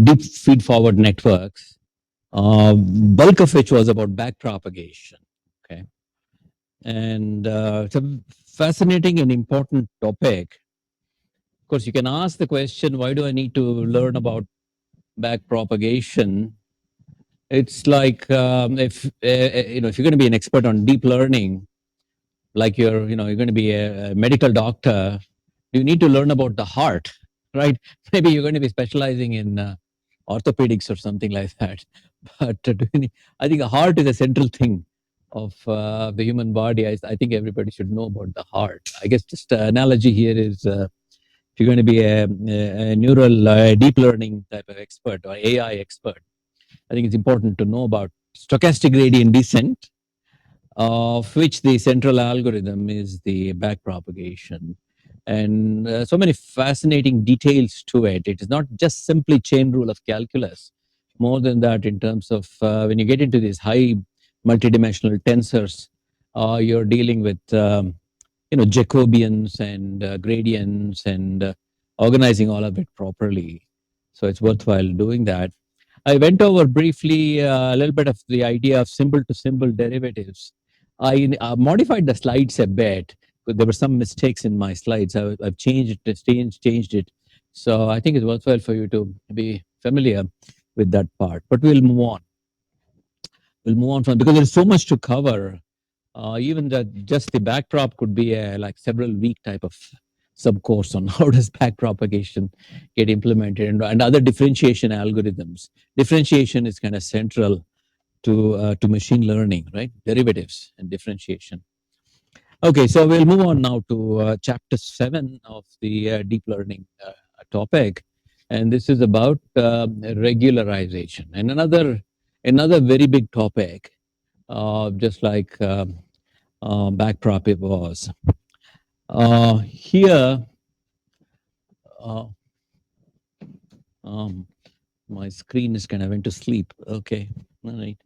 deep feed forward networks, bulk of which was about backpropagation. Okay, and it's a fascinating and important topic. Of course, you can ask the question, why do I need to learn about backpropagation? It's like if if you're going to be an expert on deep learning, like you're going to be a medical doctor, you need to learn about the heart, right? Maybe you're going to be specializing in orthopedics or something like that. But I think the heart is a central thing of the human body. I think everybody should know about the heart. I guess just an analogy here is if you're going to be a neural deep learning type of expert or AI expert, I think it's important to know about stochastic gradient descent, of which the central algorithm is the backpropagation. And so many fascinating details to it. It is not just simply chain rule of calculus. More than that, in terms of when you get into these high multidimensional tensors, you're dealing with Jacobians and gradients and organizing all of it properly. So it's worthwhile doing that. I went over briefly a little bit of the idea of symbol to symbol derivatives. I modified the slides a bit, but there were some mistakes in my slides. I've changed it, changed it. So I think it's worthwhile for you to be familiar with that part. But we'll move on. We'll move on from, because there's so much to cover. Even that just the backprop could be a like several week type of sub course on how does backpropagation get implemented, and other differentiation algorithms. Differentiation is kind of central to machine learning, right? Derivatives and differentiation. Okay, so we'll move on now to chapter 7 of the deep learning topic, and this is about regularization, and another very big topic, just like backprop it was. Here, my screen is kind of went to sleep. Okay, all right.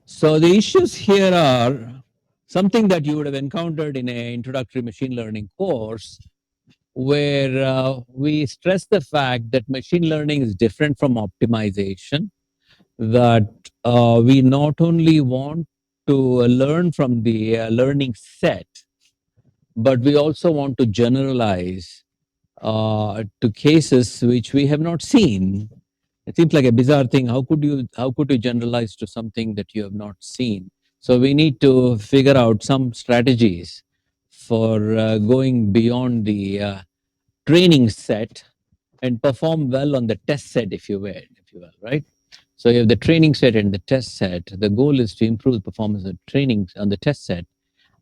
So the issues here are something that you would have encountered in an introductory machine learning course, where we stress the fact that machine learning is different from optimization, that we not only want to learn from the learning set, but we also want to generalize to cases which we have not seen. It seems like a bizarre thing. How could you generalize to something that you have not seen? So we need to figure out some strategies for going beyond the training set and perform well on the test set, if you will, right? So you have the training set and the test set. The goal is to improve performance of training on the test set.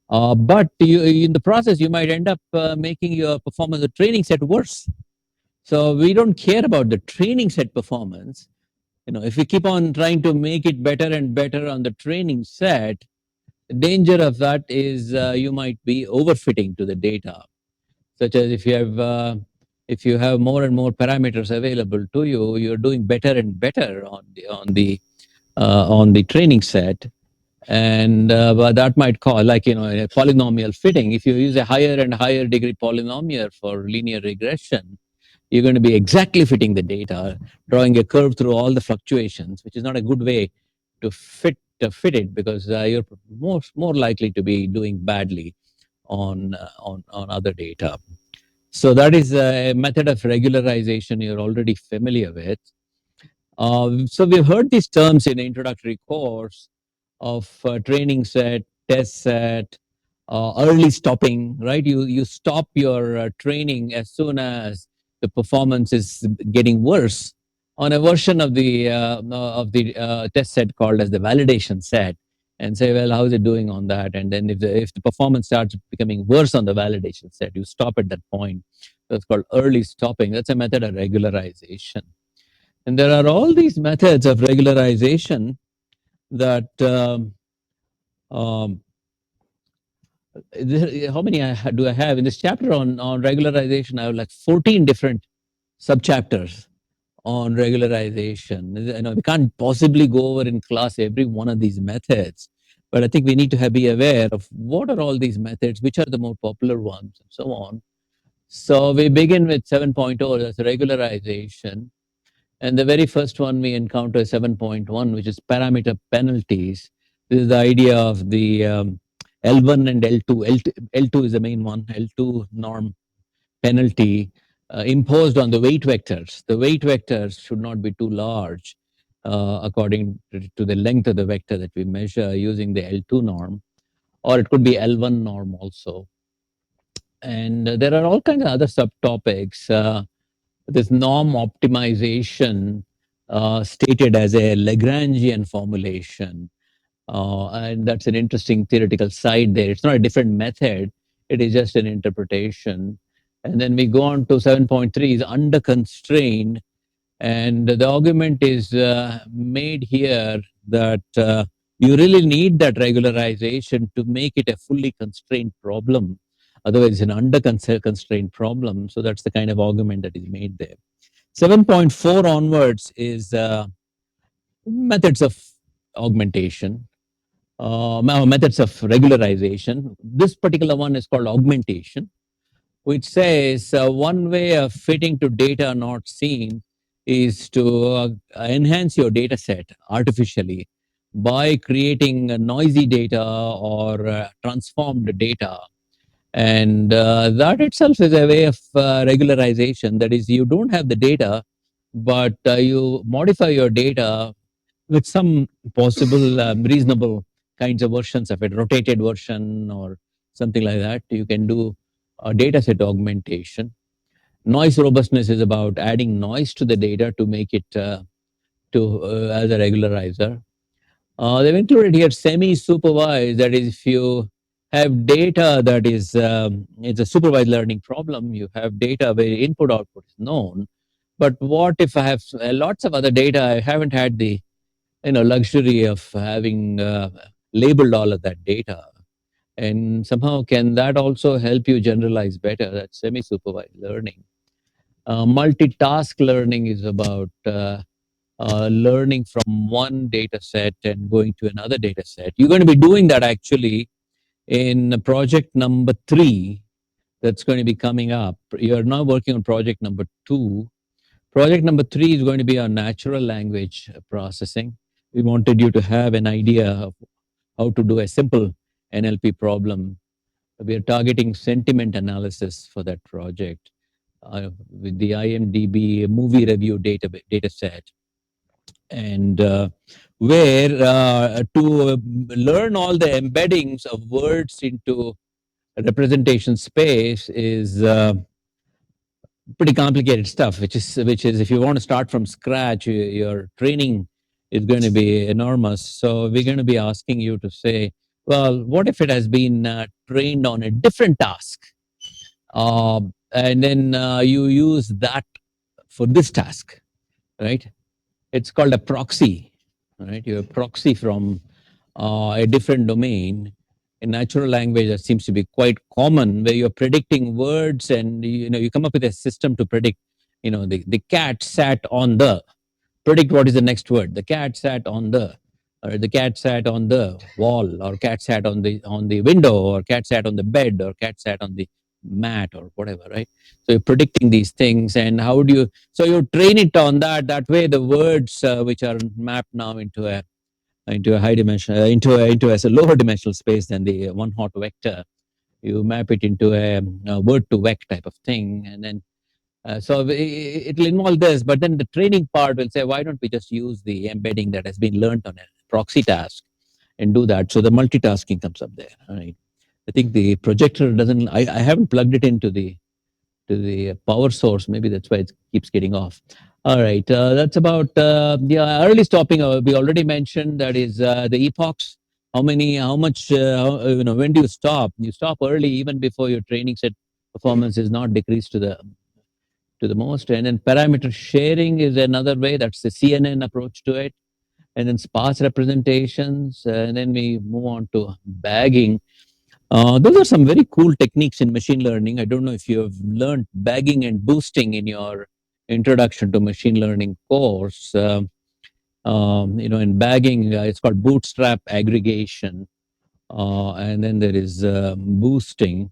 But in the process, you might end up making your performance of training set worse. So we don't care about the training set performance. If we keep on trying to make it better and better on the training set, the danger of that is you might be overfitting to the data, such as if you have more and more parameters available to you, you're doing better and better on the training set, and but that might cause, like, a polynomial fitting. If you use a higher and higher degree polynomial for linear regression, you're going to be exactly fitting the data, drawing a curve through all the fluctuations, which is not a good way to fit it, because you're more likely to be doing badly on other data. So that is a method of regularization you're already familiar with. So we've heard these terms in the introductory course of training set, test set, early stopping, right? You stop your training as soon as the performance is getting worse on a version of the test set called as the validation set, and say, well, how is it doing on that? And then if the performance starts becoming worse on the validation set, you stop at that point. That's called early stopping. That's a method of regularization. And there are all these methods of regularization that how many do I have in this chapter on regularization? I have like 14 different subchapters on regularization. We can't possibly go over in class every one of these methods, but I think we need to be aware of what are all these methods, which are the more popular ones, and so on. So we begin with 7.0, that's regularization. And the very first one we encounter is 7.1, which is parameter penalties. This is the idea of the L1 and L2. L2 is the main one, L2 norm penalty imposed on the weight vectors. The weight vectors should not be too large according to the length of the vector that we measure using the L2 norm, or it could be L1 norm also. And there are all kinds of other subtopics. This norm optimization stated as a Lagrangian formulation. And that's an interesting theoretical side there. It's not a different method, it is just an interpretation. And then we go on to 7.3 is under constraint. And the argument is made here that you really need that regularization to make it a fully constrained problem. Otherwise, it's an under constrained problem. So that's the kind of argument that is made there. 7.4 onwards is methods of augmentation, methods of regularization. This particular one is called augmentation, which says one way of fitting to data not seen is to enhance your data set artificially by creating noisy data or transformed data. And that itself is a way of regularization. That is, you don't have the data, but you modify your data with some possible reasonable kinds of versions of it, rotated version or something like that. You can do data set augmentation. Noise robustness is about adding noise to the data to make it as a regularizer. They've included here semi-supervised. That is, if you have data that is it's a supervised learning problem. You have data where input output is known, but what if I have lots of other data? I haven't had the luxury of having labeled all of that data, and somehow can that also help you generalize better? That's semi-supervised learning. Multitask learning is about learning from one data set and going to another data set. You're going to be doing that actually in project number 3 that's going to be coming up. You're now working on project number 2. Project number 3 is going to be on natural language processing. We wanted you to have an idea of how to do a simple NLP problem. We are targeting sentiment analysis for that project with the IMDb movie review data set. And where to learn all the embeddings of words into a representation space is pretty complicated stuff, which is if you want to start from scratch, your training is going to be enormous. So we're going to be asking you to say, well, what if it has been trained on a different task, and then you use that for this task, right? It's called a proxy, right? You have proxy from a different domain. In natural language, that seems to be quite common, where you're predicting words, and you come up with a system to predict. The cat sat on the, predict what is the next word. The cat sat on the, or the cat sat on the wall, or cat sat on the window, or cat sat on the bed, or cat sat on the mat, or whatever, right? So you're predicting these things, and how do you? So you train it on that. That way, the words which are mapped now into a high dimension, into a lower dimensional space than the one hot vector. You map it into a word to vec type of thing, and then so it will involve this. But then the training part will say, why don't we just use the embedding that has been learned on a proxy task and do that? So the multitasking comes up there. Right? I think the projector doesn't. I haven't plugged it into the power source. Maybe that's why it keeps getting off. All right, that's about the early stopping. We already mentioned that is the epochs. How much, when do you stop? You stop early, even before your training set performance is not decreased to the most. And then parameter sharing is another way. That's the CNN approach to it. And then sparse representations. And then we move on to bagging. Those are some very cool techniques in machine learning. I don't know if you have learned bagging and boosting in your introduction to machine learning course. In bagging, it's called bootstrap aggregation. And then there is boosting.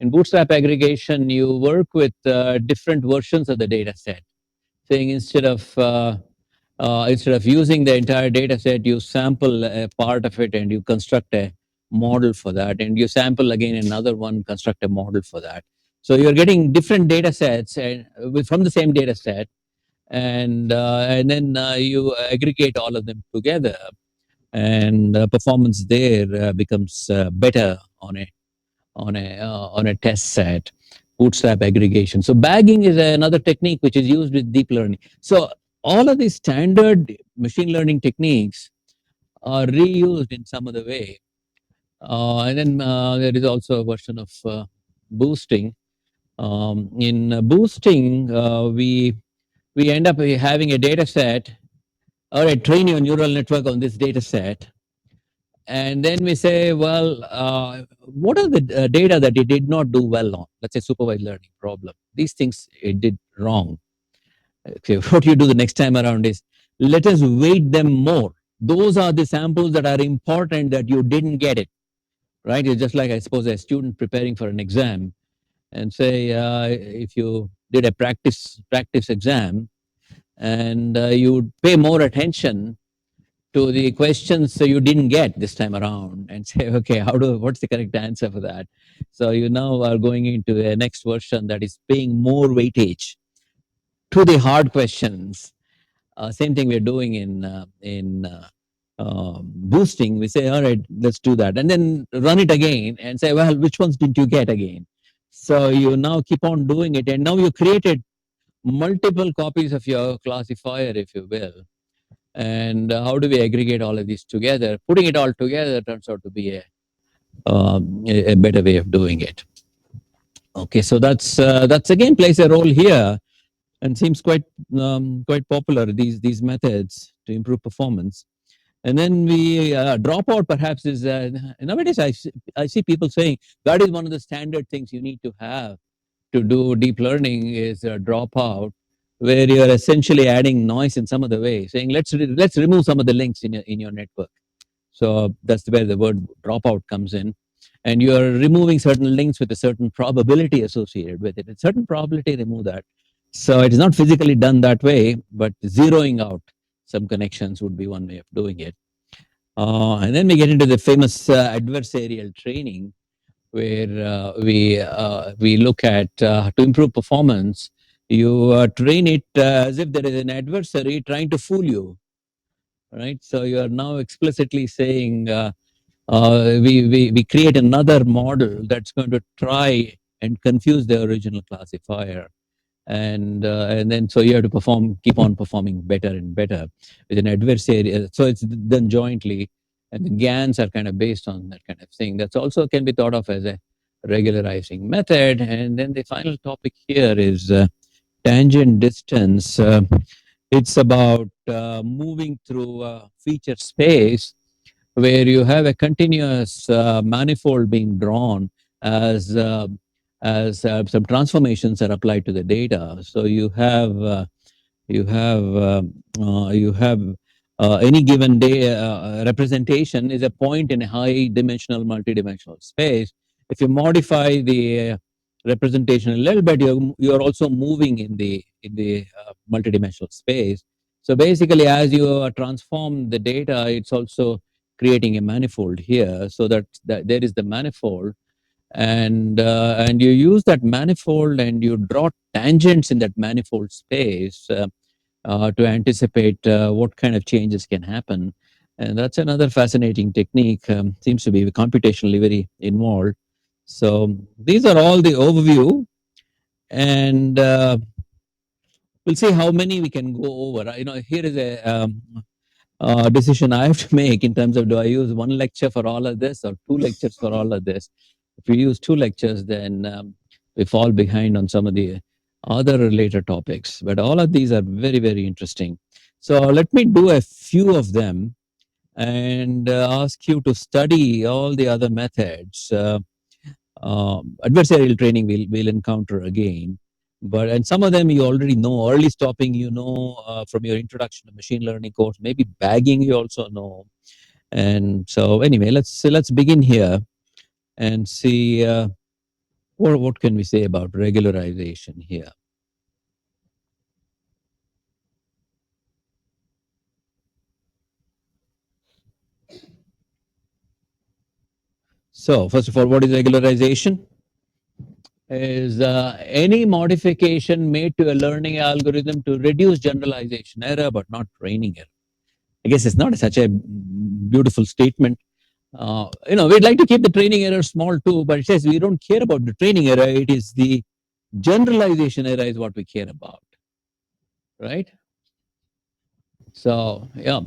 In bootstrap aggregation, you work with different versions of the data set, saying instead of using the entire data set, you sample a part of it and you construct a model for that, and you sample again another one, construct a model for that. So you're getting different data sets and from the same data set, and then you aggregate all of them together, and performance there becomes better on a test set. Bootstrap aggregation. So bagging is another technique which is used with deep learning. So all of these standard machine learning techniques are reused in some other way. And then there is also a version of boosting. In boosting, we end up having a data set. All right, train your neural network on this data set, and then we say, well, what are the data that it did not do well on? Let's say supervised learning problem. These things it did wrong. Okay, what you do the next time around is let us weight them more. Those are the samples that are important that you didn't get it, right? It's just like, I suppose, a student preparing for an exam and say, if you did a practice exam and you pay more attention to the questions you didn't get this time around and say, okay, what's the correct answer for that? So you now are going into a next version that is paying more weightage to the hard questions. Same thing we're doing in boosting. We say, all right, let's do that, and then run it again and say, well, which ones didn't you get again? So you now keep on doing it, and now you created multiple copies of your classifier, if you will. And how do we aggregate all of these together? Putting it all together turns out to be a better way of doing it. Okay, so that's again plays a role here and seems quite popular. These methods to improve performance. And then we dropout perhaps is nowadays I see people saying that is one of the standard things you need to have to do deep learning is a dropout, where you're essentially adding noise in some other way, saying let's remove some of the links in your network. So that's where the word dropout comes in, and you're removing certain links with a certain probability associated with it. A certain probability, remove that. So it is not physically done that way, but zeroing out some connections would be one way of doing it. And then we get into the famous adversarial training, where we look at to improve performance. You train it as if there is an adversary trying to fool you, right? So you are now explicitly saying we create another model that's going to try and confuse the original classifier, and then so you have to keep on performing better and better with an adversary. So it's done jointly, and the GANs are kind of based on that kind of thing. That's also can be thought of as a regularizing method. And then the final topic here is tangent distance. It's about moving through feature space where you have a continuous manifold being drawn as some transformations are applied to the data. So you have any given day representation is a point in a high dimensional multidimensional space. If you modify the representation a little bit, you're also moving in the multidimensional space. So basically, as you transform the data, it's also creating a manifold here, so that there is the manifold, and you use that manifold and you draw tangents in that manifold space to anticipate what kind of changes can happen. And that's another fascinating technique. Seems to be computationally very involved. So these are all the overview, and we'll see how many we can go over. Here is a decision I have to make in terms of, do I use one lecture for all of this or two lectures for all of this? If we use two lectures, then we fall behind on some of the other related topics. But all of these are very, very interesting. So let me do a few of them and ask you to study all the other methods. Adversarial training we'll encounter again. And some of them you already know. Early stopping, from your introduction to machine learning course. Maybe bagging you also know. And so anyway, let's begin here and see what can we say about regularization here? So, first of all, what is regularization? Is any modification made to a learning algorithm to reduce generalization error, but not training error. I guess it's not such a beautiful statement. We'd like to keep the training error small too, but it says we don't care about the training error. It is the generalization error is what we care about, right? So, yeah,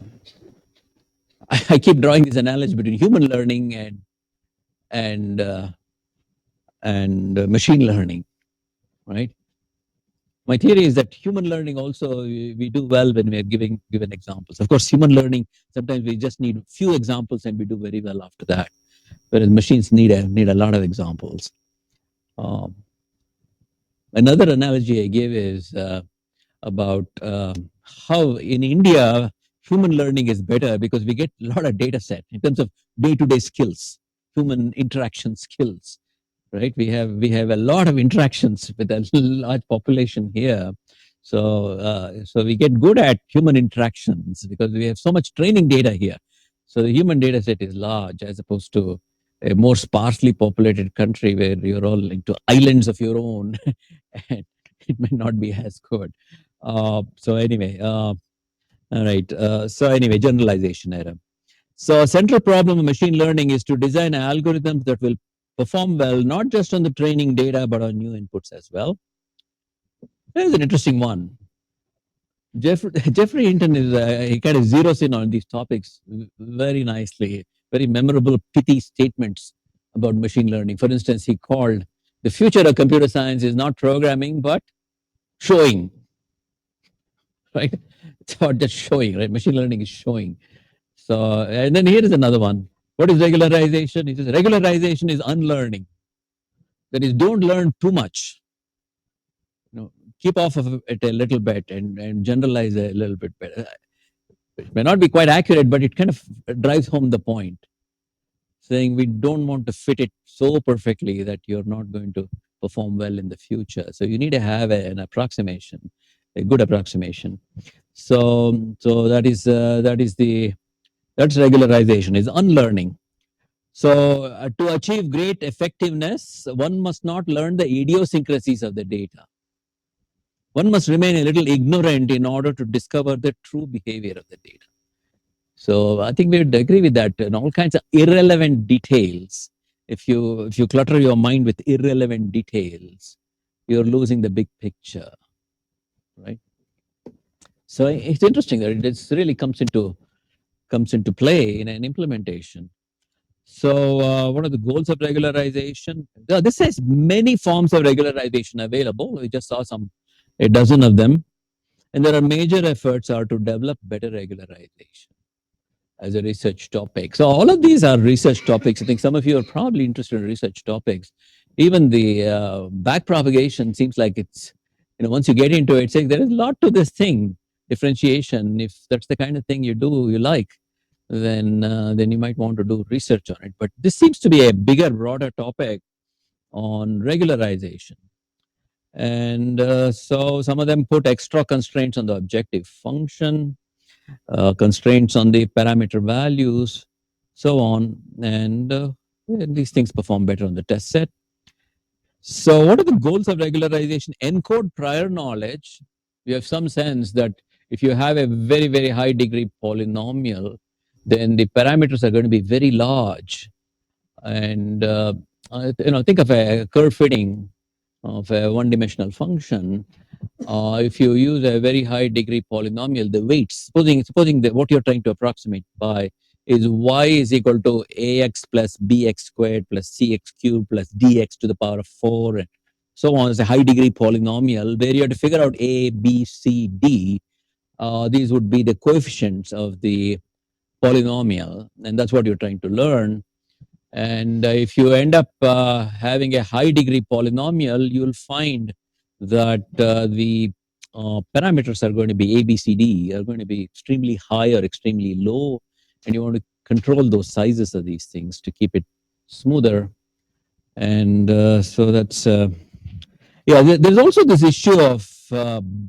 I keep drawing this analogy between human learning and uh, and machine learning, right? My theory is that human learning also we do well when we are giving given examples. Of course, human learning sometimes we just need few examples and we do very well after that. Whereas machines need a lot of examples. Um, Another analogy I give is about how in India human learning is better because we get a lot of data set in terms of day-to-day skills, human interaction skills, right? We have a lot of interactions with a large population here, so we get good at human interactions because we have so much training data here. So the human data set is large as opposed to a more sparsely populated country where you're all into islands of your own, and it may not be as good. So anyway, all right. So anyway, generalization error. So a central problem of machine learning is to design algorithms that will perform well, not just on the training data, but on new inputs as well. There's an interesting one. Jeffrey Hinton is he kind of zeroes in on these topics very nicely. Very memorable, pithy statements about machine learning. For instance, he called the future of computer science is not programming, but showing. Right? It's not just showing. Right? Machine learning is showing. So, and then here is another one. What is regularization? He says regularization is unlearning. That is, don't learn too much. Keep off of it a little bit and generalize a little bit better. It may not be quite accurate, but it kind of drives home the point, saying we don't want to fit it so perfectly that you're not going to perform well in the future. So you need to have an approximation, a good approximation. So that's regularization is unlearning. So to achieve great effectiveness, one must not learn the idiosyncrasies of the data. One must remain a little ignorant in order to discover the true behavior of the data. So I think we would agree with that. And all kinds of irrelevant details. If you clutter your mind with irrelevant details, you're losing the big picture, right? So it's interesting that it really comes into play in an implementation. So, what are the goals of regularization? This has many forms of regularization available. We just saw a dozen of them, and there are major efforts are to develop better regularization as a research topic. So, all of these are research topics. I think some of you are probably interested in research topics. Even the back propagation seems like it's once you get into it, saying there is a lot to this thing. Differentiation, if that's the kind of thing you like, then you might want to do research on it. But this seems to be a bigger, broader topic on regularization. And so some of them put extra constraints on the objective function, constraints on the parameter values, so on. And these things perform better on the test set. So, what are the goals of regularization? Encode prior knowledge. You have some sense that if you have a very, very high degree polynomial, then the parameters are going to be very large. And think of a curve fitting of a one-dimensional function. If you use a very high degree polynomial, the weights, supposing that what you're trying to approximate by is y is equal to ax plus bx squared plus cx cubed plus dx to the power of 4 and so on. It's a high degree polynomial where you have to figure out a, b, c, d. These would be the coefficients of the polynomial, and that's what you're trying to learn. And if you end up having a high degree polynomial, you'll find that the parameters are going to be A, B, C, D, are going to be extremely high or extremely low. And you want to control those sizes of these things to keep it smoother. And so that's, yeah, there's also this issue of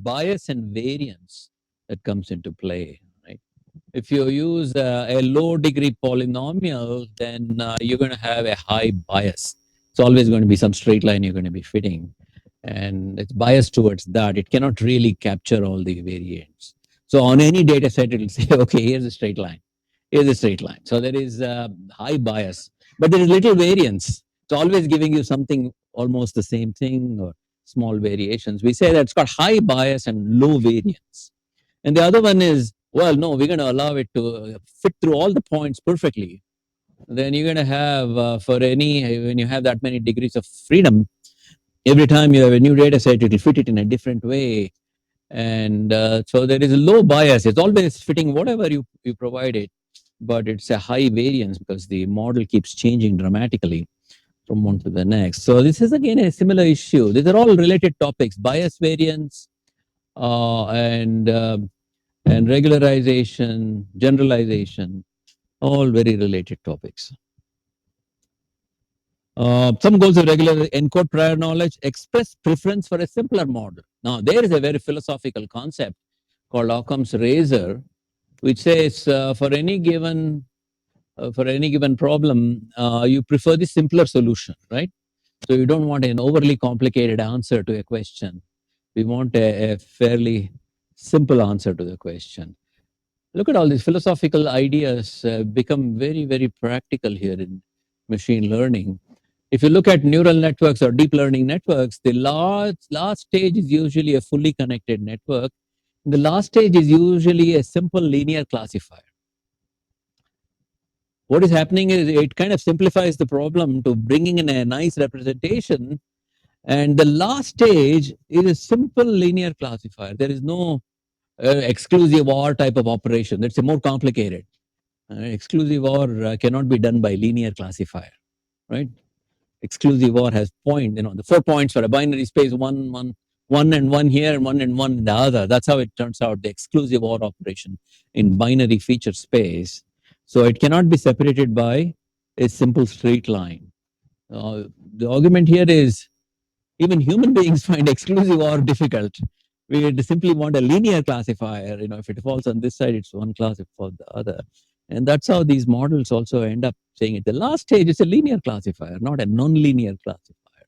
bias and variance that comes into play, right? If you use a low degree polynomial, then you're going to have a high bias. It's always going to be some straight line you're going to be fitting. And it's biased towards that. It cannot really capture all the variants. So on any data set, it'll say, okay, here's a straight line. Here's a straight line. So there is high bias, but there is little variance. It's always giving you something almost the same thing or small variations. We say that it's got high bias and low variance. And the other one is, well, no, we're going to allow it to fit through all the points perfectly. Then you're going to have, for any, when you have that many degrees of freedom, every time you have a new data set, it will fit it in a different way. And so there is a low bias. It's always fitting whatever you provide it, but it's a high variance because the model keeps changing dramatically from one to the next. So this is again a similar issue. These are all related topics: bias, variance, and regularization, generalization, all very related topics. Some goals of regular encode prior knowledge, express preference for a simpler model. Now, there is a very philosophical concept called Occam's razor, which says for any given problem, you prefer the simpler solution, right? So you don't want an overly complicated answer to a question. We want a fairly simple answer to the question. Look at all these philosophical ideas become very, very practical here in machine learning. If you look at neural networks or deep learning networks, the last stage is usually a fully connected network. The last stage is usually a simple linear classifier. What is happening is it kind of simplifies the problem to bringing in a nice representation. And the last stage is a simple linear classifier. There is no exclusive OR type of operation. That's more complicated. Exclusive OR cannot be done by linear classifier, right? Exclusive OR has the 4 points for a binary space, one and one here, and one in the other. That's how it turns out, the exclusive OR operation in binary feature space. So it cannot be separated by a simple straight line. The argument here is even human beings find exclusive OR difficult. We simply want a linear classifier. If it falls on this side, it's one class, if it falls the other. And that's how these models also end up saying it. The last stage is a linear classifier, not a non-linear classifier,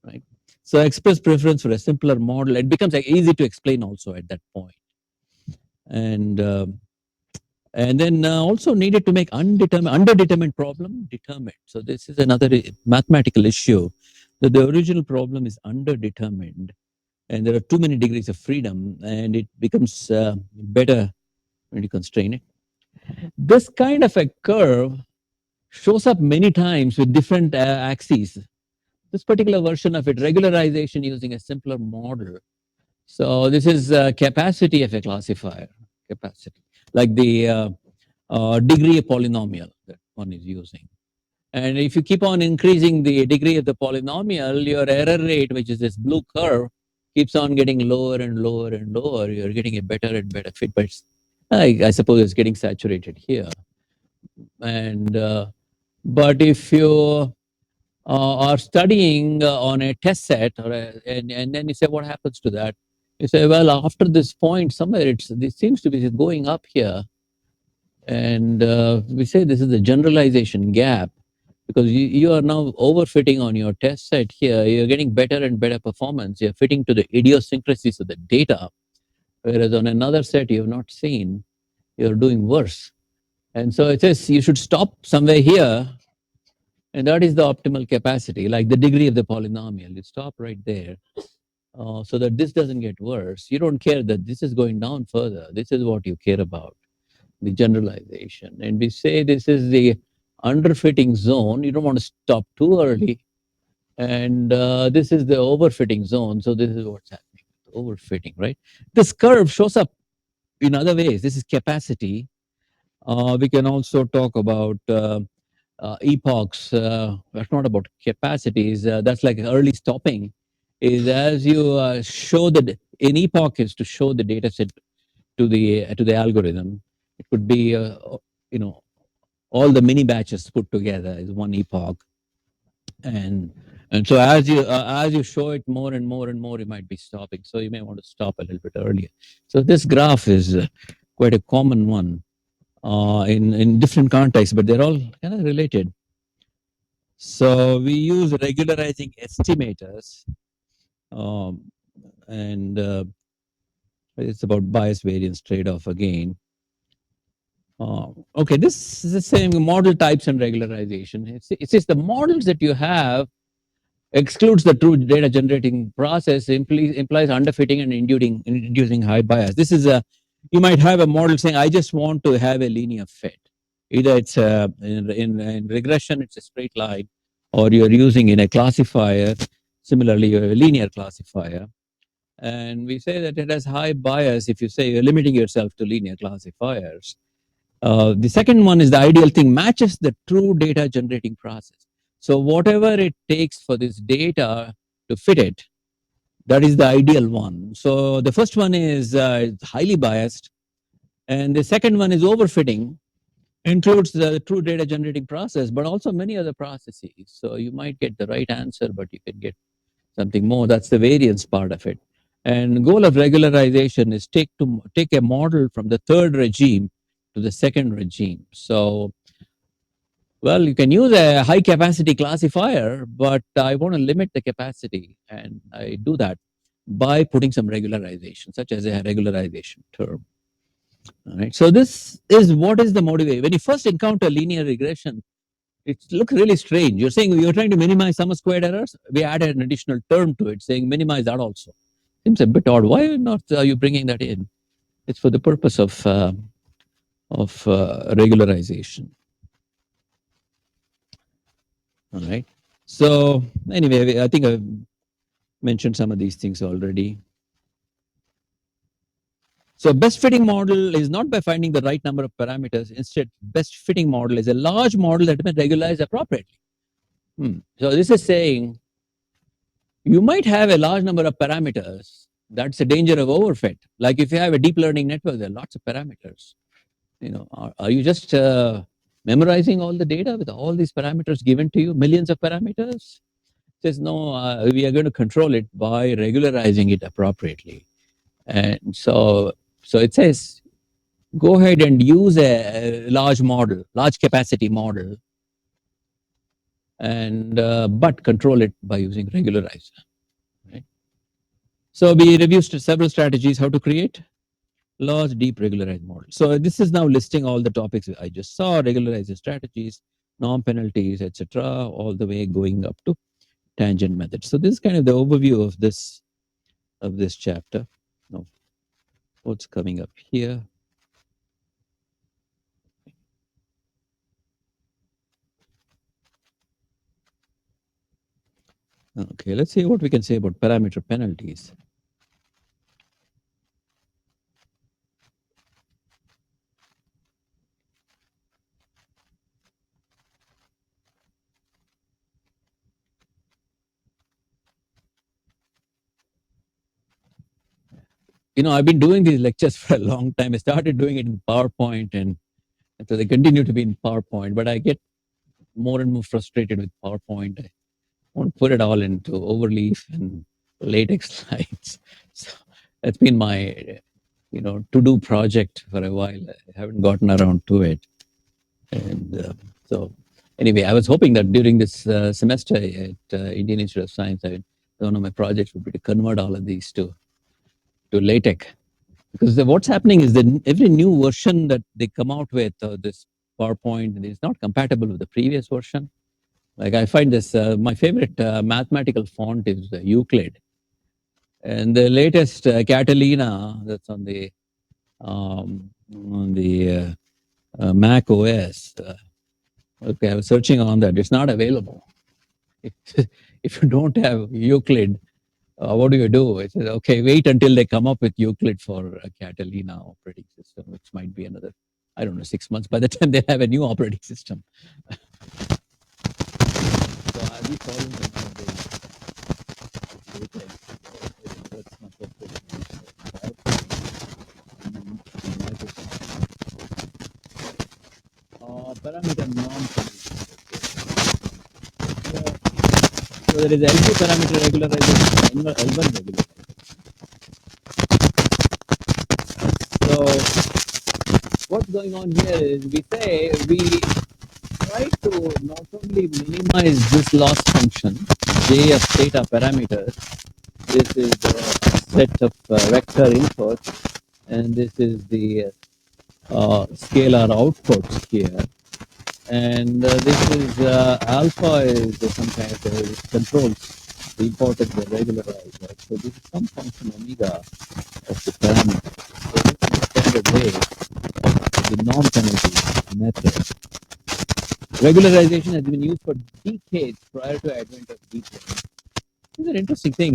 right? So express preference for a simpler model. It becomes easy to explain also at that point. And then also needed to make underdetermined problem determined. So this is another mathematical issue. That the original problem is underdetermined, and there are too many degrees of freedom, and it becomes better when you constrain it. This kind of a curve shows up many times with different axes. This particular version of it, regularization using a simpler model. So this is capacity of a classifier, capacity, like the degree of polynomial that one is using. And if you keep on increasing the degree of the polynomial, your error rate, which is this blue curve, keeps on getting lower and lower and lower. You're getting a better and better fit, but I suppose it's getting saturated here. And but if you are studying on a test set, and then you say, what happens to that? You say, well, after this point, somewhere this seems to be going up here. And we say this is the generalization gap because you are now overfitting on your test set here. You're getting better and better performance. You're fitting to the idiosyncrasies of the data. Whereas on another set you have not seen, you're doing worse. And so it says you should stop somewhere here. And that is the optimal capacity, like the degree of the polynomial. You stop right there so that this doesn't get worse. You don't care that this is going down further. This is what you care about, the generalization. And we say this is the underfitting zone. You don't want to stop too early. And this is the overfitting zone. So this is what's happening, overfitting, right? This curve shows up in other ways. This is capacity. We can also talk about epochs. That's not about capacities. That's like early stopping. Is as you show that an epoch is to show the data set to the algorithm. It could be you know all the mini batches put together is one epoch. and and so as you show it more and more and more, you might be stopping. So you may want to stop a little bit earlier. So this graph is quite a common one in different contexts, but they're all kind of related. So we use regularizing estimators, um, and it's about bias variance trade-off again. Okay, this is the same model types and regularization. It says the models that you have excludes the true data generating process, implies underfitting and inducing high bias. This is a, you might have a model saying, I just want to have a linear fit. Either it's in regression, it's a straight line, or you're using in a classifier, similarly, a linear classifier. And we say that it has high bias if you say you're limiting yourself to linear classifiers. The second one is the ideal thing matches the true data generating process. So whatever it takes for this data to fit it, that is the ideal one. So the first one is highly biased, and the second one is overfitting, includes the true data generating process, but also many other processes. So you might get the right answer, but you can get something more. That's the variance part of it. And goal of regularization is take a model from the third regime to the second regime. So, well, you can use a high capacity classifier, but I want to limit the capacity, and I do that by putting some regularization, such as a regularization term. All right. So this is what is the motivation. When you first encounter linear regression, it looks really strange. You're saying you're trying to minimize sum of squared errors. We added an additional term to it saying minimize that also. Seems a bit odd. Why not are you bringing that in? It's for the purpose of regularization. All right. So anyway, I think I've mentioned some of these things already. So best fitting model is not by finding the right number of parameters. Instead, best fitting model is a large model that has been regularized appropriately. So this is saying you might have a large number of parameters. That's a danger of overfit. Like if you have a deep learning network, there are lots of parameters. You know, are you just memorizing all the data with all these parameters given to you, millions of parameters? It says no, we are going to control it by regularizing it appropriately. And so it says go ahead and use a large model, large capacity model, and but control it by using regularizer. Right? So we reviewed several strategies how to create large, deep regularized model. So this is now listing all the topics I just saw: regularizing strategies, norm penalties, etc., all the way going up to tangent methods. So this is kind of the overview of this chapter. Now, what's coming up here? Okay, let's see what we can say about parameter penalties. You know, I've been doing these lectures for a long time. I started doing it in PowerPoint, and so they continue to be in PowerPoint, but I get more and more frustrated with PowerPoint. I want to put it all into overleaf and latex slides. So that's been my, to-do project for a while. I haven't gotten around to it. And so anyway, I was hoping that during this semester at Indian Institute of Science, one of my projects would be to convert all of these to LaTeX. Because what's happening is that every new version that they come out with, this PowerPoint, is not compatible with the previous version. Like I find this, my favorite mathematical font is Euclid. And the latest Catalina that's on the Mac OS, okay, I was searching on that. It's not available. If you don't have Euclid, what do you do? It says, okay, wait until they come up with Euclid for Catalina operating system, which might be another, I don't know, 6 months by the time they have a new operating system. So I'll be following them on parameter norm. So there is LP parameter regularization and L1 regularization. So what's going on here is we say we try to not only minimize this loss function, J of theta parameters. This is a set of vector inputs, and this is the scalar outputs here. And this is alpha is some kind of controls the importance of the regularizer. So this is some function omega of the parameter. So this is the standard way of the norm penalty method. Regularization has been used for decades prior to advent of deep learning. This is an interesting thing.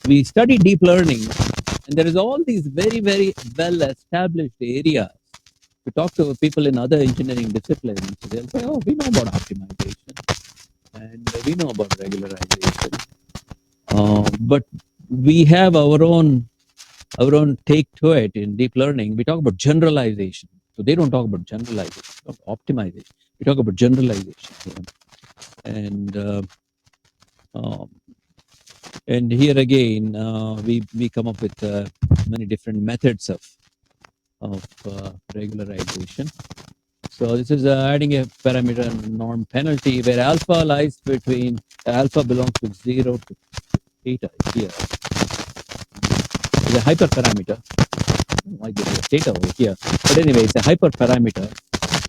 We study deep learning, and there is all these very, very well-established areas. We talk to people in other engineering disciplines, they'll say, oh, we know about optimization, and we know about regularization. But we have our own take to it in deep learning. We talk about generalization. So they don't talk about generalization, talk about optimization. We talk about generalization here. And here again, we come up with many different methods of regularization. So this is adding a parameter norm penalty where alpha lies between alpha belongs to 0 to theta here. It's a hyperparameter. I give it theta over here, but anyway, it's a hyperparameter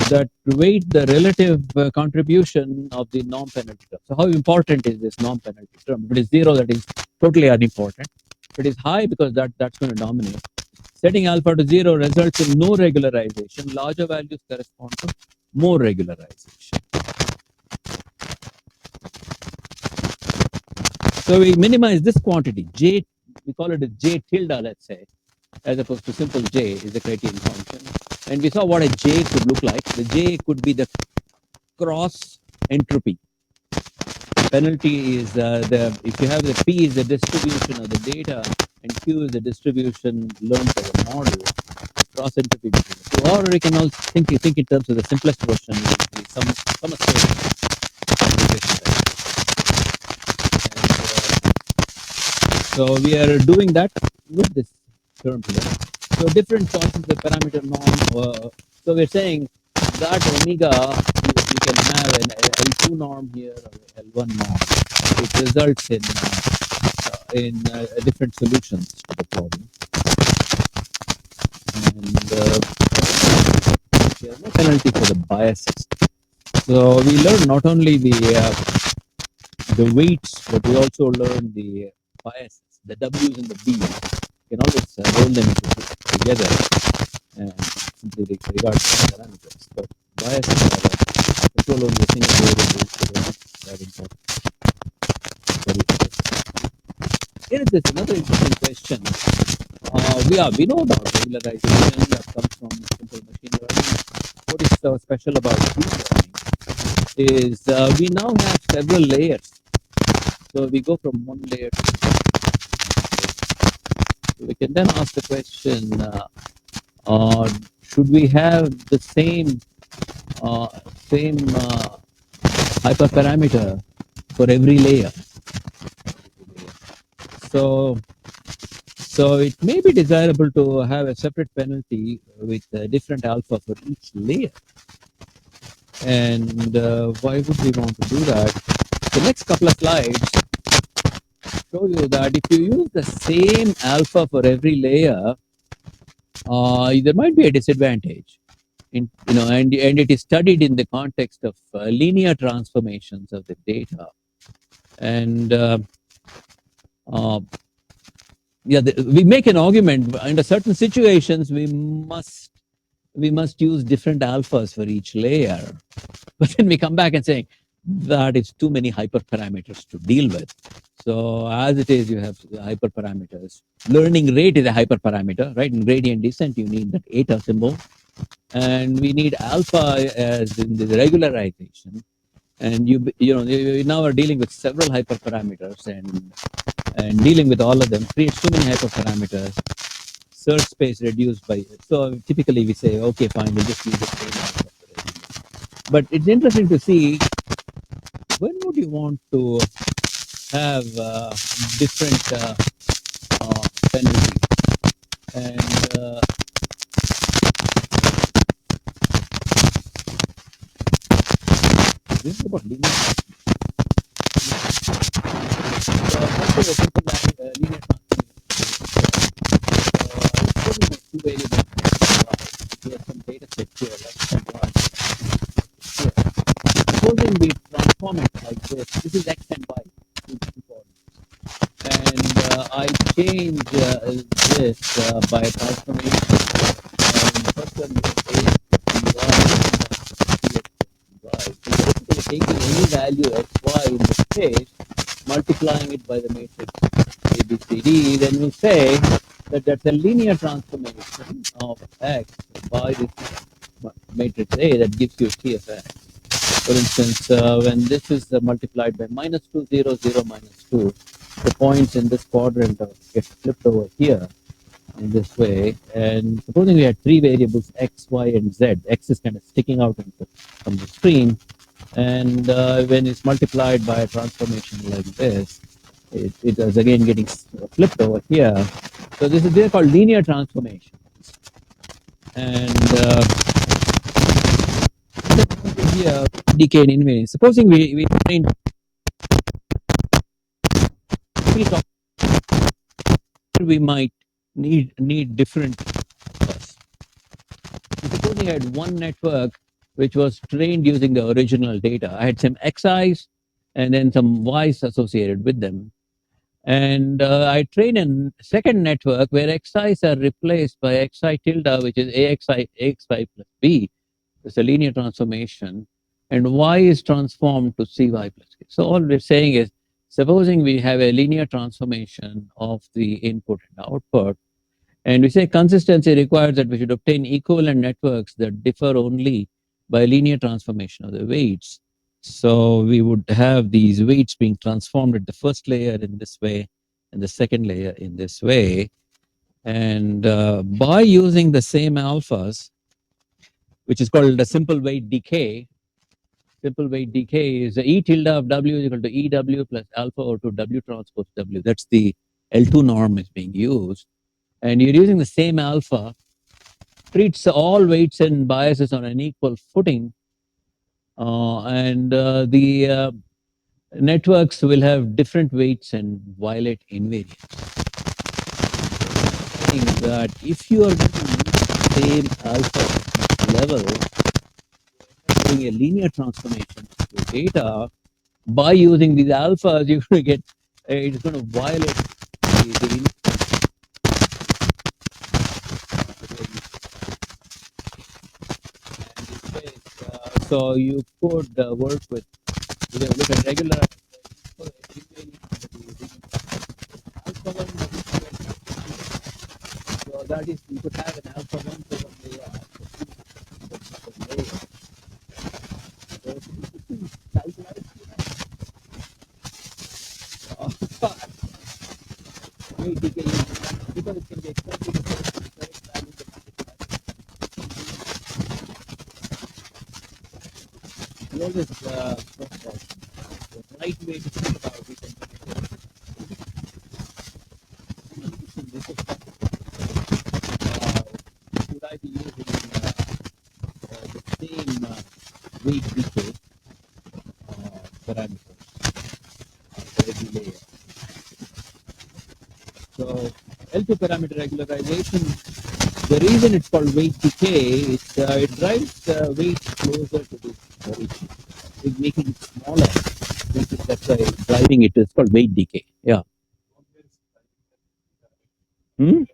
that weight the relative contribution of the norm penalty term. So how important is this norm penalty term? If it is 0, that is totally unimportant. If it is high, because that's going to dominate. Setting alpha to 0 results in no regularization. Larger values correspond to more regularization. So we minimize this quantity, J, we call it a J tilde, let's say, as opposed to simple J is the criterion function. And we saw what a J could look like. The J could be the cross entropy. Penalty is if you have the P is the distribution of the data and Q is the distribution learned by the model, the cross entropy between the two. Or we can also think in terms of the simplest version, some so we are doing that with this term here. So different choices of parameter norm. So we're saying that omega, you can have an L2 norm here or L1 norm. It results in different solutions to the problem. And there's no penalty for the biases. So we learn not only the weights, but we also learn the biases, the W's and the B's. You can always roll them together and simply regard the parameters. But biases are control over the single variable, so they're not that important. Here is another interesting question. We know about regularization that comes from simple machine learning. What is so special about deep learning is we now have several layers. So we go from one layer to the next. So we can then ask the question, should we have the same hyperparameter for every layer? So it may be desirable to have a separate penalty with different alpha for each layer. And why would we want to do that? The next couple of slides show you that if you use the same alpha for every layer, there might be a disadvantage. And it is studied in the context of linear transformations of the data. And we make an argument under certain situations we must use different alphas for each layer. But then we come back and say that is too many hyperparameters to deal with. So as it is, you have hyperparameters. Learning rate is a hyperparameter, right? In gradient descent, you need that eta symbol. And we need alpha as in the regularization. And you now are dealing with several hyperparameters, and dealing with all of them creates too many hyperparameters. Search space reduced by, so typically we say, okay, fine, we'll just use the same alpha for everything. But it's interesting to see, when would you want to have different penalties. And this is about linear. Consider a simple linear transformation. Two variables x and y. We have some data set here, x and y. Here. Supposing we transform it like this. This is x and y. And I change this by a transformation. And first one is y. So basically taking any value xy in this case, multiplying it by the matrix ABCD, then we say that that's a linear transformation of x by this matrix A that gives you TFX. For instance, when this is multiplied by minus 2, 0, 0, minus 2, the points in this quadrant get flipped over here in this way. And supposing we had three variables, x, y, and z, x is kind of sticking out from the screen. And when it's multiplied by a transformation like this, it is again getting flipped over here. So this is they're called linear transformations. And here, decay and invariance. Supposing we find we might need different networks. Supposing I had one network which was trained using the original data. I had some xi's and then some y's associated with them. And I train a second network where xi's are replaced by xi tilde, which is axi plus b. It's a linear transformation. And y is transformed to cy plus k. So all we're saying is, supposing we have a linear transformation of the input and output, and we say consistency requires that we should obtain equivalent networks that differ only by linear transformation of the weights. So we would have these weights being transformed at the first layer in this way and the second layer in this way. And by using the same alphas, which is called a simple weight decay, simple weight decay is E tilde of W is equal to EW plus alpha O to W transpose W. That's the L2 norm is being used. And you're using the same alpha, treats all weights and biases on an equal footing. And the networks will have different weights and violate invariance. Meaning that if you are going to use the same alpha level, doing a linear transformation of your data, by using these alphas, you're going to get, it's going to violate the so you could work with, you know, look at regular alpha 1, so that is, you could have an alpha 1 to 1 layer, because it can be expected to correct value. Always the right way to think about it. Should I be using the same weight decay parameters for every layer? So L2 parameter regularization, the reason it's called weight decay is it drives the weight closer to this origin. It's making it smaller. That's why driving it is called weight decay. Yeah. Hmm?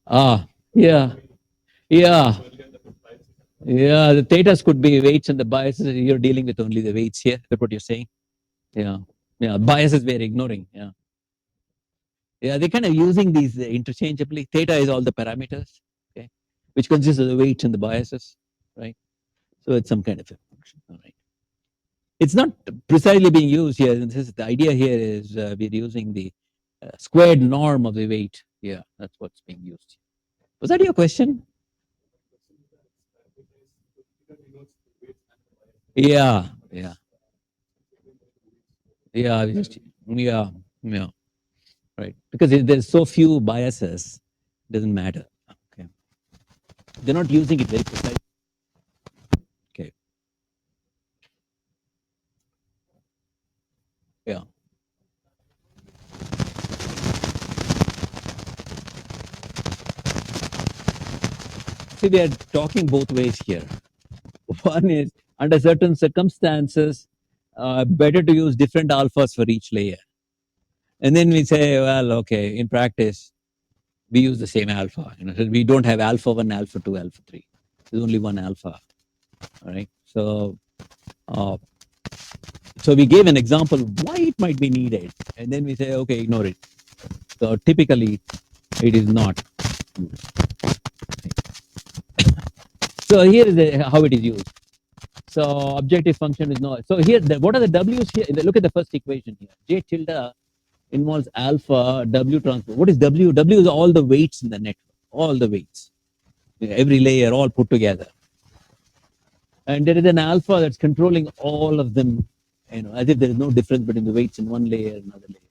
Ah, yeah. Yeah. Yeah. The thetas could be weights and the biases. You're dealing with only the weights here. That's what you're saying. Yeah. Yeah. Biases we're ignoring. Yeah. Yeah. They're kind of using these interchangeably. Theta is all the parameters, okay, which consists of the weights and the biases, right? So it's some kind of a function. All right. It's not precisely being used here. This is, the idea here is we're using the squared norm of the weight. Yeah, that's what's being used. Was that your question? Yeah, yeah, Yeah, yeah, yeah, right. Because there's so few biases, doesn't matter. Okay, they're not using it very precisely. Okay, yeah. See, we are talking both ways here. One is under certain circumstances, better to use different alphas for each layer. And then we say, well, okay, in practice, we use the same alpha. So we don't have alpha 1, alpha 2, alpha 3. There's only one alpha. All right. Uh, so we gave an example why it might be needed. And then we say, okay, ignore it. So typically, it is not. So here is how it is used. So objective function is not. So here, what are the W's here? Look at the first equation here. J tilde involves alpha W transpose. What is W? W is all the weights in the network, all the weights, every layer, all put together. And there is an alpha that's controlling all of them, as if there is no difference between the weights in one layer and another layer.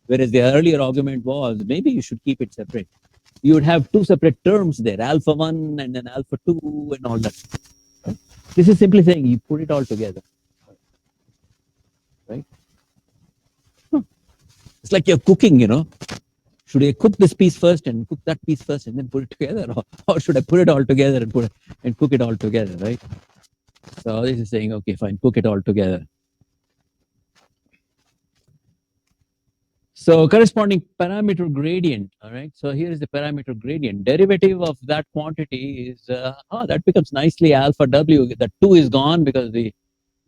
Whereas the earlier argument was maybe you should keep it separate. You would have two separate terms there, alpha 1 and then alpha 2 and all that. This is simply saying you put it all together. Right? It's like you're cooking. Should I cook this piece first and cook that piece first and then put it together? Or should I put it all together and cook it all together, right? So this is saying, okay, fine, cook it all together. So corresponding parameter gradient, all right? So here is the parameter gradient. Derivative of that quantity is, that becomes nicely alpha W. The 2 is gone because the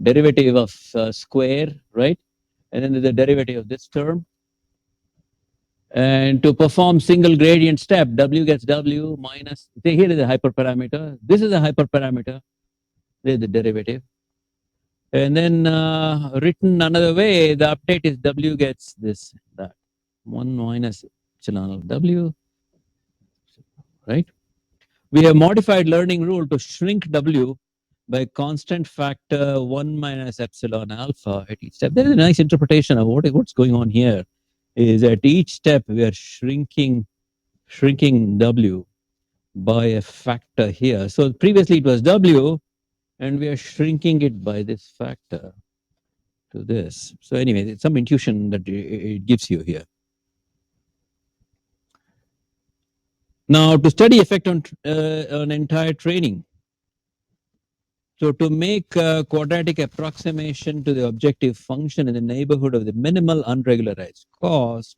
derivative of square, right? And then the derivative of this term. And to perform single gradient step, W gets W minus, here is a hyperparameter. This is a hyperparameter. There's the derivative. And then written another way, the update is W gets this, that. 1 minus epsilon of W, right? We have modified learning rule to shrink W by constant factor 1 minus epsilon alpha at each step. There is a nice interpretation of what's going on here. Is at each step we are shrinking W by a factor here. So previously it was W, and we are shrinking it by this factor to this. So anyway, it's some intuition that it gives you here. Now to study effect on entire training. So to make a quadratic approximation to the objective function in the neighborhood of the minimal unregularized cost,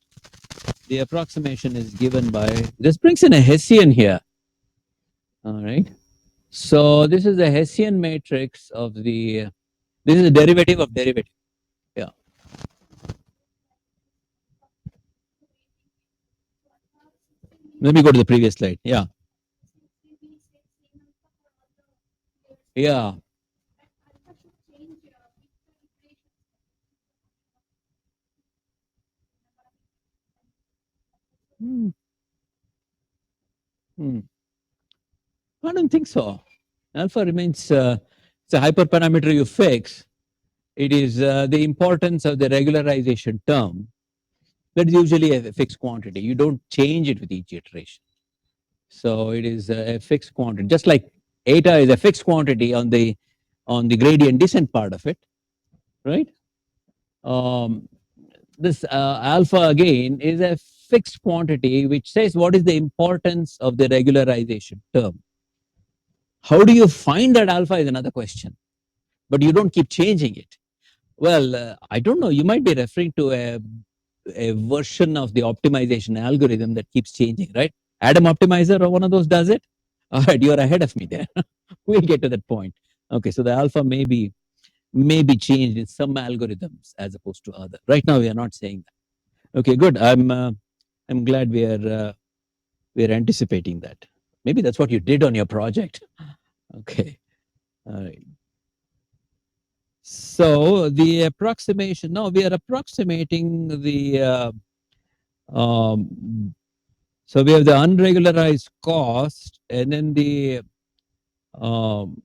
the approximation is given by, this brings in a Hessian here. All right. So this is the Hessian matrix of the, this is the derivative of derivative. Yeah. Let me go to the previous slide. Yeah. Yeah. Hmm. Hmm. I don't think so. Alpha remains, it's a hyperparameter you fix. It is the importance of the regularization term. That is usually a fixed quantity. You don't change it with each iteration. So it is a fixed quantity, just like eta is a fixed quantity on the gradient descent part of it, right? This alpha again is a fixed quantity which says what is the importance of the regularization term. How do you find that alpha is another question, but you don't keep changing it. Well, I don't know. You might be referring to a version of the optimization algorithm that keeps changing, right? Adam Optimizer or one of those does it. All right, you're ahead of me there. We'll get to that point. Okay, so the alpha may be changed in some algorithms as opposed to other. Right now, we are not saying that. Okay, good. I'm glad we are anticipating that. Maybe that's what you did on your project. Okay. All right. So the approximation. No, we are approximating the. So we have the unregularized cost, and then um,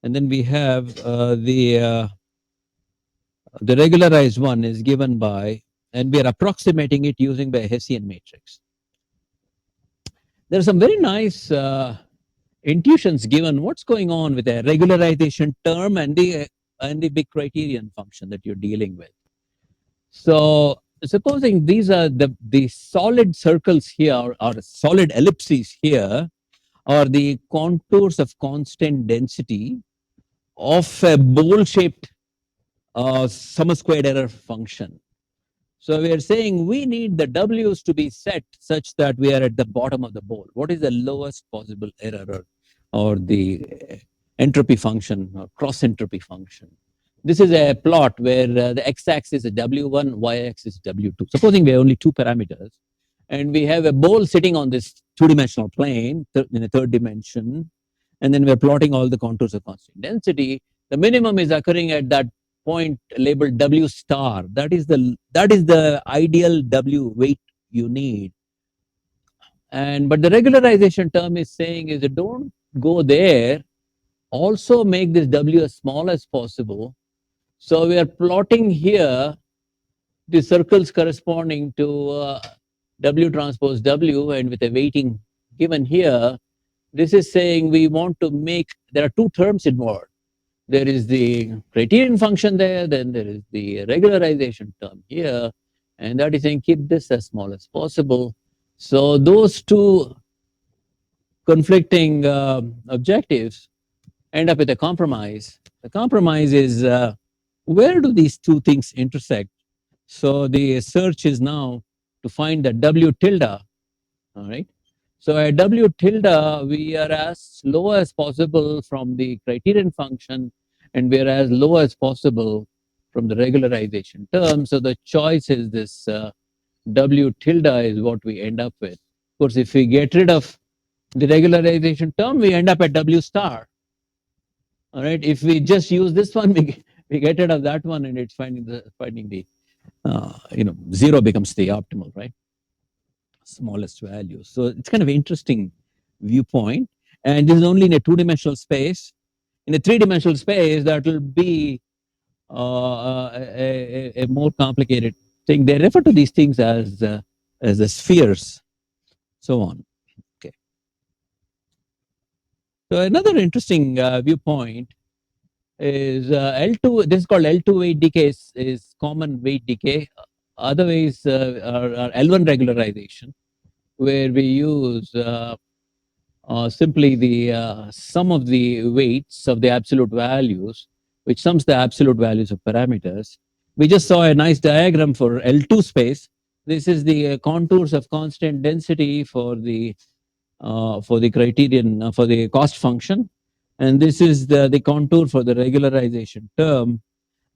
we have the The regularized one is given by, and we are approximating it using the Hessian matrix. There are some very nice intuitions given what's going on with the regularization term and the big criterion function that you're dealing with. So supposing these are the solid circles here or solid ellipses here are the contours of constant density of a bowl-shaped sum squared error function. So we are saying we need the W's to be set such that we are at the bottom of the bowl. What is the lowest possible error or the entropy function or cross entropy function? This is a plot where the x-axis is W1, y-axis is W2. Supposing we have only two parameters and we have a bowl sitting on this two-dimensional plane in a third dimension, and then we're plotting all the contours of constant density. The minimum is occurring at that point labeled W star. That is the ideal W weight you need. But the regularization term is saying is that don't go there. Also make this W as small as possible. So we are plotting here the circles corresponding to W transpose W, and with a weighting given here, this is saying we want to make, there are two terms involved. There is the criterion function there, then there is the regularization term here, and that is saying keep this as small as possible. So those two conflicting objectives end up with a compromise. The compromise is where do these two things intersect? So the search is now to find the W tilde, all right? So at W tilde, we are as low as possible from the criterion function, and we are as low as possible from the regularization term. So the choice is this W tilde is what we end up with. Of course, if we get rid of the regularization term, we end up at W star. All right. If we just use this one, we get rid of that one, and it's finding the zero becomes the optimal, right? Smallest value. So it's kind of interesting viewpoint. And this is only in a two-dimensional space. In a three-dimensional space, that will be a more complicated thing. They refer to these things as the spheres, so on. Okay. So another interesting viewpoint is L2. This is called L2 weight decay. Is common weight decay. Otherwise, are L1 regularization, where we use simply the sum of the weights of the absolute values, which sums the absolute values of parameters. We just saw a nice diagram for L2 space. This is the contours of constant density for the criterion for the cost function, and this is the contour for the regularization term.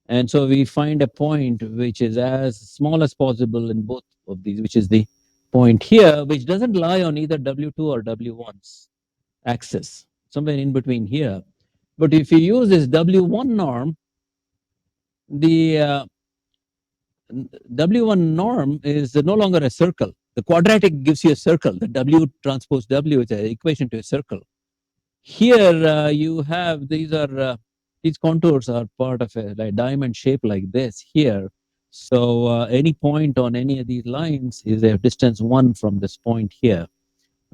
And so we find a point which is as small as possible in both of these, which is the point here, which doesn't lie on either W2 or W1's axis, somewhere in between here. But if you use this W1 norm, the W1 norm is no longer a circle. The quadratic gives you a circle. The W transpose W is an equation to a circle. Here you have these contours are part of a like diamond shape like this here. So any point on any of these lines is a distance 1 from this point here.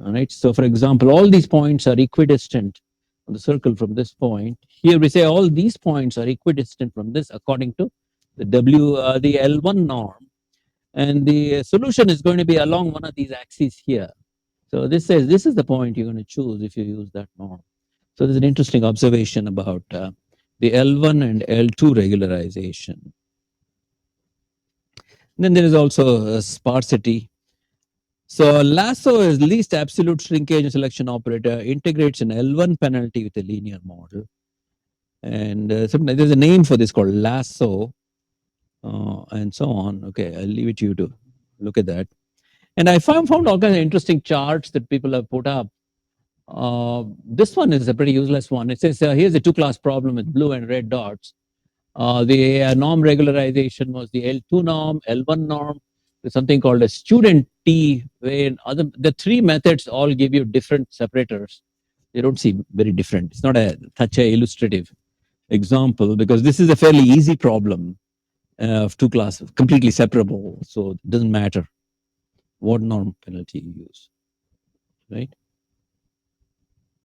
All right. So for example, all these points are equidistant on the circle from this point. Here we say all these points are equidistant from this according to the the L1 norm. And the solution is going to be along one of these axes here. So this says this is the point you're going to choose if you use that norm. So there's an interesting observation about the L1 and L2 regularization. And then there is also sparsity. So lasso is least absolute shrinkage and selection operator, integrates an L1 penalty with a linear model. And there's a name for this called lasso and so on. Okay, I'll leave it to you to look at that. And I found all kinds of interesting charts that people have put up. This one is a pretty useless one. It says here's a two-class problem with blue and red dots. The norm regularization was the L2 norm, L1 norm. There's something called a student T, where the three methods all give you different separators. They don't seem very different. It's not such a illustrative example because this is a fairly easy problem. of two classes, completely separable. So it doesn't matter what norm penalty you use, right?